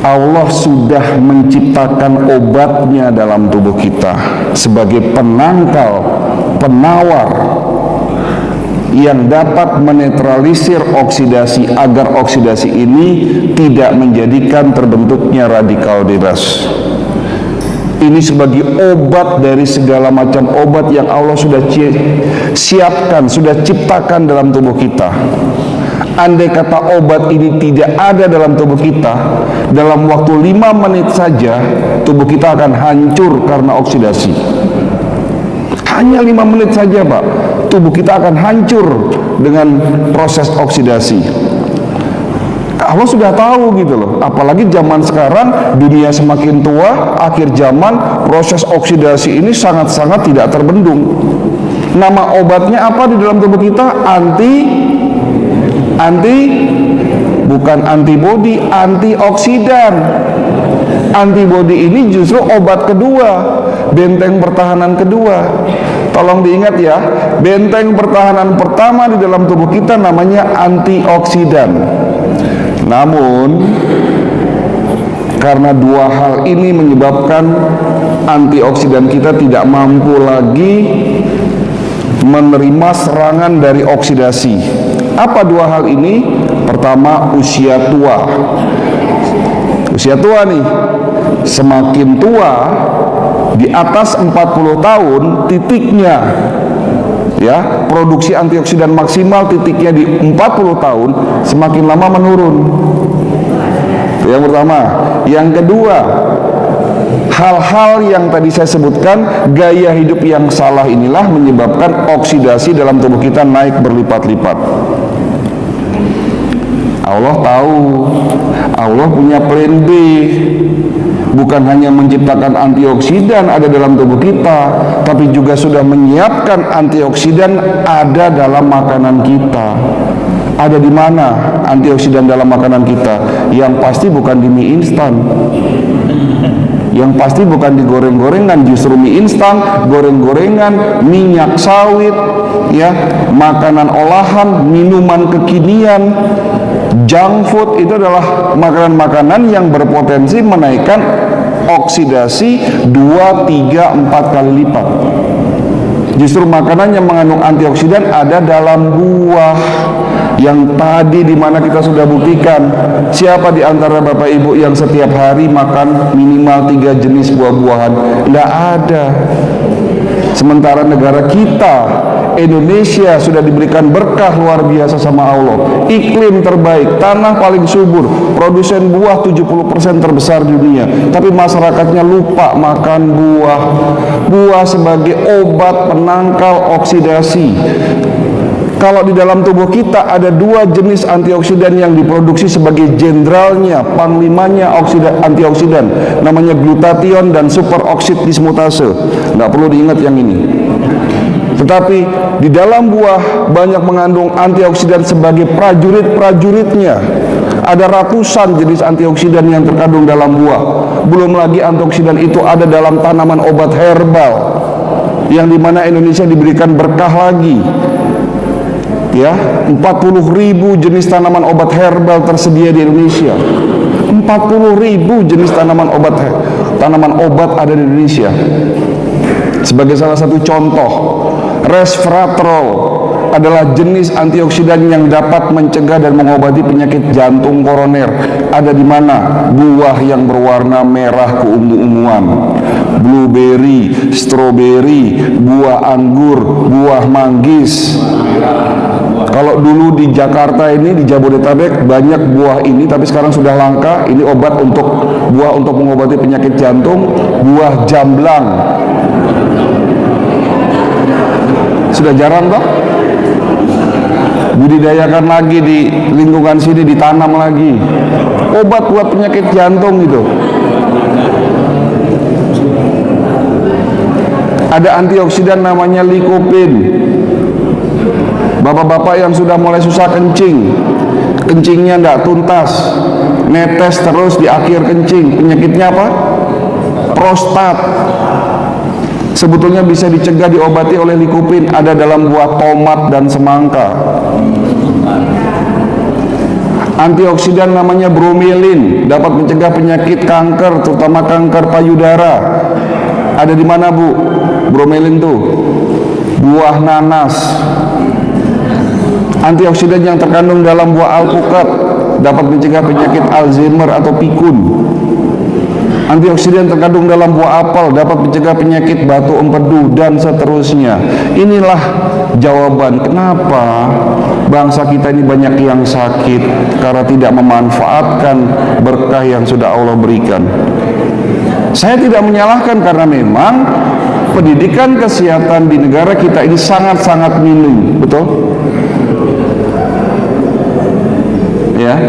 Allah sudah menciptakan obatnya dalam tubuh kita sebagai penangkal, penawar yang dapat menetralisir oksidasi agar oksidasi ini tidak menjadikan terbentuknya radikal bebas. Ini sebagai obat dari segala macam obat yang Allah sudah siapkan, sudah ciptakan dalam tubuh kita. Andai kata obat ini tidak ada dalam tubuh kita, dalam waktu 5 menit saja tubuh kita akan hancur karena oksidasi. Hanya 5 menit saja Pak, tubuh kita akan hancur dengan proses oksidasi. Allah sudah tahu gitu loh. Apalagi zaman sekarang, dunia semakin tua, akhir zaman, proses oksidasi ini sangat-sangat tidak terbendung. Nama obatnya apa di dalam tubuh kita? Bukan antibodi, antioksidan. Antibodi ini justru obat kedua, benteng pertahanan kedua. Tolong diingat ya, benteng pertahanan pertama di dalam tubuh kita namanya antioksidan. Namun karena dua hal ini menyebabkan antioksidan kita tidak mampu lagi menerima serangan dari oksidasi. Apa dua hal ini? Pertama, usia tua. Usia tua nih, semakin tua di atas 40 tahun titiknya ya, produksi antioksidan maksimal titiknya di 40 tahun, semakin lama menurun. Yang pertama. Yang kedua, hal-hal yang tadi saya sebutkan, gaya hidup yang salah inilah menyebabkan oksidasi dalam tubuh kita naik berlipat-lipat. Allah tahu, Allah punya plan B. Bukan hanya menciptakan antioksidan ada dalam tubuh kita, tapi juga sudah menyiapkan antioksidan ada dalam makanan kita. Ada di mana antioksidan dalam makanan kita? Yang pasti bukan di mie instan. Yang pasti bukan di goreng-gorengan, justru mie instan, goreng-gorengan, minyak sawit, ya, makanan olahan, minuman kekinian, junk food itu adalah makanan-makanan yang berpotensi menaikkan oksidasi 2, 3, 4 kali lipat. Justru makanan yang mengandung antioksidan ada dalam buah. Yang tadi dimana kita sudah buktikan, siapa di antara Bapak Ibu yang setiap hari makan minimal 3 jenis buah-buahan? Tidak ada. Sementara negara kita, Indonesia, sudah diberikan berkah luar biasa sama Allah. Iklim terbaik, tanah paling subur, produsen buah 70% terbesar di dunia. Tapi masyarakatnya lupa makan buah. Buah sebagai obat penangkal oksidasi. Kalau di dalam tubuh kita ada 2 jenis antioksidan yang diproduksi sebagai jenderalnya, panglimanya antioksidan, namanya glutathione dan superoksid dismutase. Nggak perlu diingat yang ini. Tetapi di dalam buah banyak mengandung antioksidan sebagai prajurit-prajuritnya. Ada ratusan jenis antioksidan yang terkandung dalam buah. Belum lagi antioksidan itu ada dalam tanaman obat herbal, yang dimana Indonesia diberikan berkah lagi. Ya, 40.000 jenis tanaman obat herbal tersedia di Indonesia. 40.000 jenis tanaman obat ada di Indonesia. Sebagai salah satu contoh, resveratrol adalah jenis antioksidan yang dapat mencegah dan mengobati penyakit jantung koroner. Ada di mana? Buah yang berwarna merah keungu-unguan, blueberry, strawberry, buah anggur, buah manggis. Kalau dulu di Jakarta ini, di Jabodetabek banyak buah ini, tapi sekarang sudah langka. Ini buah untuk mengobati penyakit jantung. Buah jamblang sudah jarang toh, budidayakan lagi di lingkungan sini, ditanam lagi. Obat buat penyakit jantung itu. Ada antioksidan namanya lycopene. Bapak-bapak yang sudah mulai susah kencing, kencingnya tidak tuntas, netes terus di akhir kencing, penyakitnya apa? Prostat. Sebetulnya bisa dicegah, diobati oleh lycopene, ada dalam buah tomat dan semangka. Antioksidan namanya bromelin, dapat mencegah penyakit kanker, terutama kanker payudara. Ada di mana, Bu? Bromelin tuh buah nanas. Antioksidan yang terkandung dalam buah alpukat dapat mencegah penyakit Alzheimer atau pikun. Antioksidan terkandung dalam buah apel dapat mencegah penyakit batu empedu dan seterusnya. Inilah jawaban kenapa bangsa kita ini banyak yang sakit, karena tidak memanfaatkan berkah yang sudah Allah berikan. Saya tidak menyalahkan, karena memang pendidikan kesehatan di negara kita ini sangat-sangat minim, betul? Ya.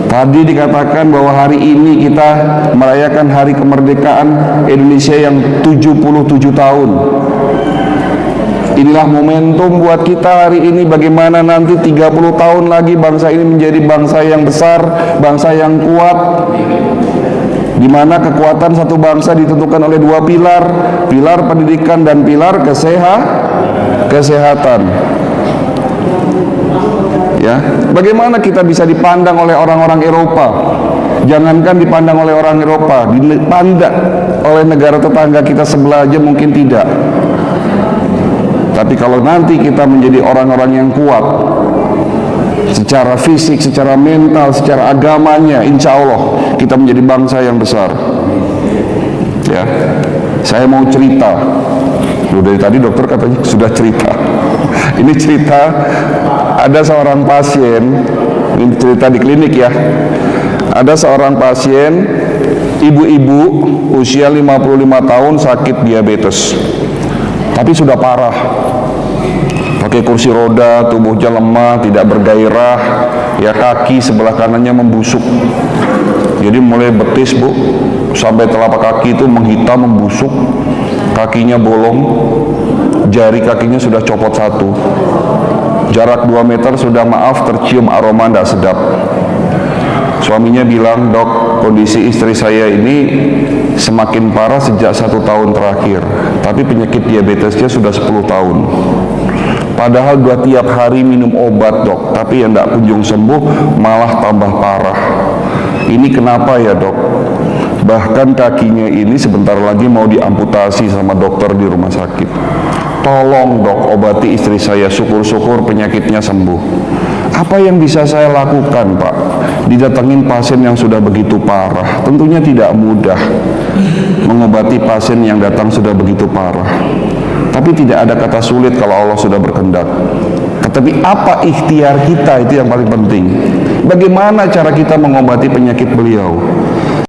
Tadi dikatakan bahwa hari ini kita merayakan hari kemerdekaan Indonesia yang 77 tahun. Inilah momentum buat kita hari ini, bagaimana nanti 30 tahun lagi bangsa ini menjadi bangsa yang besar, bangsa yang kuat, di mana kekuatan satu bangsa ditentukan oleh dua pilar, pilar pendidikan dan pilar kesehatan. Ya, bagaimana kita bisa dipandang oleh orang-orang Eropa? Jangankan dipandang oleh orang Eropa, dipandang oleh negara tetangga kita sebelah aja mungkin tidak. Tapi kalau nanti kita menjadi orang-orang yang kuat secara fisik, secara mental, secara agamanya, insya Allah kita menjadi bangsa yang besar. Ya, saya mau cerita. Dari tadi dokter katanya sudah cerita. Ini cerita, ada seorang pasien, ini cerita di klinik ya. Ada seorang pasien, ibu-ibu usia 55 tahun sakit diabetes. Tapi sudah parah. Pakai kursi roda, tubuhnya lemah, tidak bergairah, ya kaki sebelah kanannya membusuk. Jadi mulai betis, Bu, sampai telapak kaki itu menghitam, membusuk. Kakinya bolong, jari kakinya sudah copot satu. Jarak 2 meter sudah tercium aroma tidak sedap. Suaminya bilang, "Dok, kondisi istri saya ini semakin parah sejak 1 tahun terakhir, tapi penyakit diabetesnya sudah 10 tahun. Padahal tiap hari minum obat, Dok, tapi yang tidak kunjung sembuh, malah tambah parah. Ini kenapa ya, Dok? Bahkan kakinya ini sebentar lagi mau diamputasi sama dokter di rumah sakit. Tolong, Dok, obati istri saya, syukur-syukur penyakitnya sembuh." Apa yang bisa saya lakukan, Pak? Didatengin pasien yang sudah begitu parah. Tentunya tidak mudah mengobati pasien yang datang sudah begitu parah. Tapi tidak ada kata sulit kalau Allah sudah berkehendak. Tetapi apa ikhtiar kita, itu yang paling penting. Bagaimana cara kita mengobati penyakit beliau?